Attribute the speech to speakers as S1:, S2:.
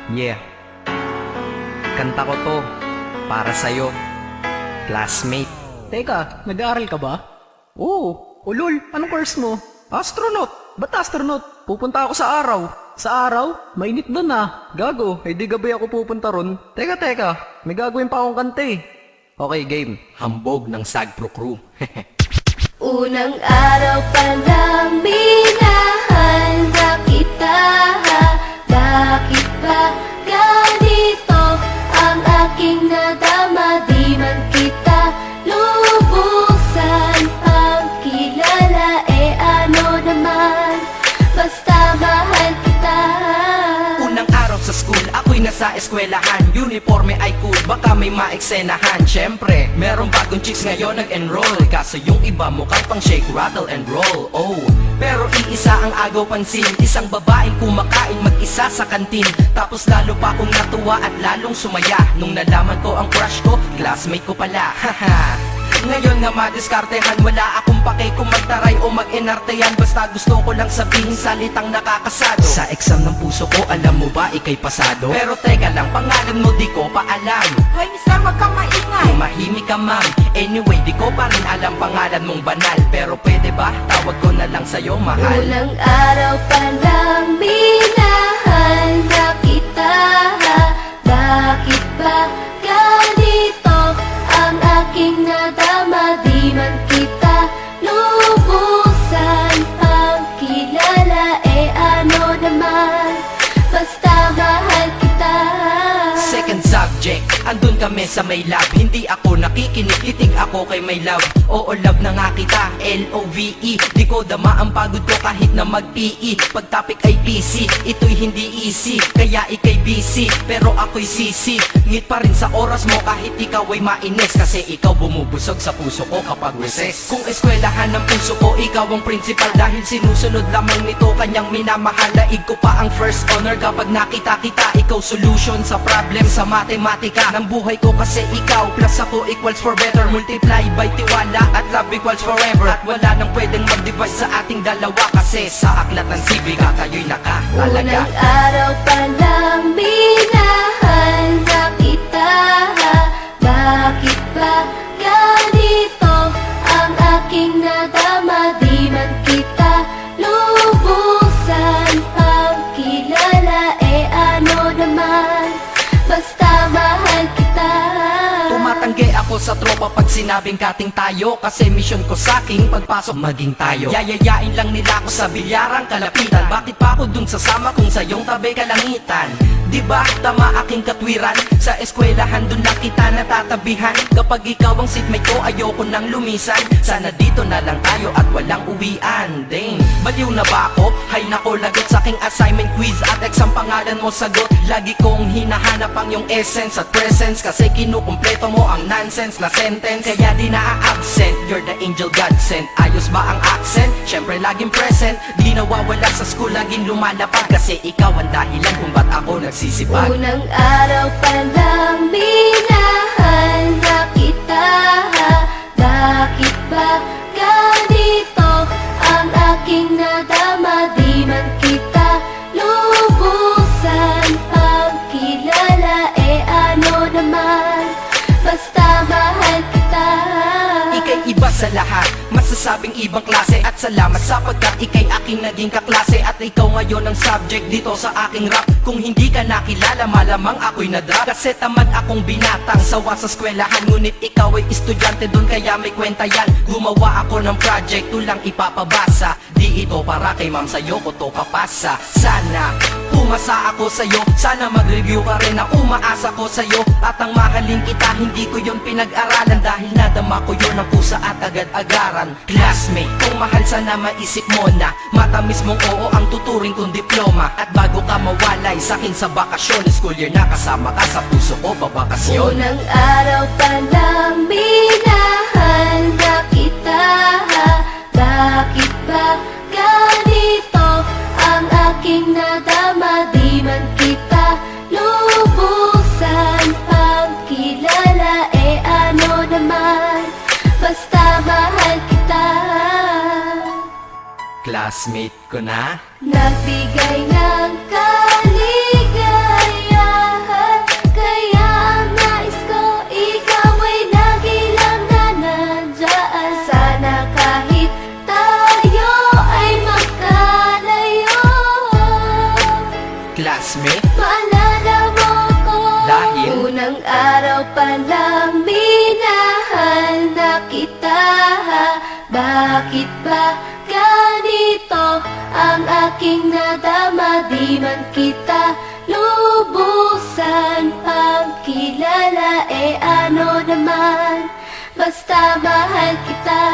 S1: Yeah, kanta ko to para sa'yo, classmate.
S2: Teka, nag-aaral ka ba? Oo. Ulol, anong course mo? Astronaut. Ba't astronaut? Pupunta ako sa araw. Sa araw? Mainit doon ah. Gago, di gabi ako pupunta ron. Teka, may gagawin pa akong kanta eh.
S1: Okay, game. Hambog ng Sagpro Crew.
S3: Unang araw pa lang minahal na kita. Bakit ba ganito ang aking nadama? Di man kita lubusan ang kilala. Ano naman, basta mahal kita.
S1: Unang araw sa school, ako'y nasa eskwelahan. Uniforme ay cool, baka may maeksenahan. Syempre, merong bagong chicks ngayon nag-enroll. Kaso yung iba mukhang pang shake, rattle and roll. Oh, pero iisa ang agaw pansin. Isang babaeng kumakain mag-isa sa kantin. Tapos lalo pa akong natuwa at lalong sumaya nung nalaman ko ang crush ko, classmate ko pala. Haha. Ngayon nga madiskartehan, wala akong pake kung magtaray o mag-enartehan. Basta gusto ko lang sabihin salitang nakakasado. Sa exam ng puso ko, alam mo ba ikay pasado? Pero teka lang, pangalan mo di ko pa alam.
S4: Hoy, mister, wag kang maingay.
S1: Tumahimik ka ma'am. Anyway, di ko pa rin alam pangalan mong banal. Pero pwede ba, tawag ko na lang sa'yo mahal.
S3: Unang araw pa lang minahal na kita. Bakit ba ganito ang aking nadama? Di man kita lubusan ang kilala. Ano naman, basta mahal kita.
S1: Second subject, andun kami sa may lab. Hindi ako nakikinig, titig ako kay may love. Oo, love na nga kita, L-O-V-E. Di ko dama ang pagod ko kahit na mag-PE. Pag topic ay PC, ito'y hindi easy. Kaya ikay busy, pero ako'y sisi. Ngit pa rin sa oras mo kahit ikaw ay mainis. Kasi ikaw bumubusog sa puso ko kapag recess. Kung eskwelahan ng puso ko, ikaw ang principal. Dahil sinusunod lamang nito kanyang minamahal. Daig ko pa ang first honor kapag nakita kita. Ikaw solution sa problem sa matematika ng buhay ko, kasi ikaw plus ako equals for better. Multiply by tiwala at love equals forever. At wala nang pwedeng mag-divide sa ating dalawa, kasi sa aklat ng sibika tayo'y nakahalaga.
S3: Unang araw pa lang minahal na kita. Bakit ba ganito ang aking nadama? Di man kita lubusan ang kilala. Ano naman, basta mahal kita.
S1: Tumatanggi ako sa tropa pag sinabing kating tayo, kasi mission ko sa aking pagpasok maging tayo. Yayayain lang nila ako sa bilyarang kalapitan. Bakit pa ako dun sasama kung sa iyong tabi kalangitan? Diba tama aking katwiran? Sa eskwelahan dun lang kita natatabihan. Kapag ikaw ang seatmate ko, ayoko nang lumisan. Sana dito na lang tayo at walang uwian. Dang, baliw na ba ako? Hay nako, lagot sa aking assignment quiz at exam, pangalan mo sagot. Lagi kong hinahanap ang iyong essence at presence, kasi kinukumpleto mo ang nonsense na sentence. Kaya di na-absent, you're the angel God sent. Ayos ba ang accent? Syempre laging present. Di nawawala sa school, laging lumalapag, kasi ikaw ang dahilan kung ba't ako nagsisipag.
S3: Unang araw pa lang minahal na kita. Bakit ba ganito ang aking nadama? Di man kita lubusan ang kilala. Ano naman, basta mahal kita.
S1: Ika'y iba sa lahat, masasabing ibang klase. At salamat sapagkat ika'y aking naging kaklase. At ikaw ngayon ang subject dito sa aking rap. Kung hindi ka nakilala, malamang ako'y na-drop. Kasi tamad akong binatang sawa sa eskwelahan. Ngunit ikaw ay estudyante dun, kaya may kwenta yan. Gumawa ako ng project, tulang ipapabasa. Di ito para kay ma'am, sa'yo ko to papasa. Sana pumasa ako sa'yo, sana mag-review ka rin na umaasa ko sa'yo. At ang mahalin kita, hindi ko yun pinag-aralan. Dahil nadama ko yun ang pusa at agad-agaran. Classmate, kung mahal sana maisip mo na matamis mong oo ang tuturing kong diploma. At bago ka mawalay sa'kin sa bakasyon, school year na kasama ka sa puso ko babakasyon.
S3: Unang araw pa lang minahal na kita. Bakit ba ganito ang aking nadama? Di man kita lubusan ang kilala. Ano naman, basta mahal kita.
S1: Classmate ko na.
S3: Nagbigay ng kaligaya Bakit ba ganito ang aking nadama? Di man kita lubusan pang kilala, ano naman, basta mahal kita.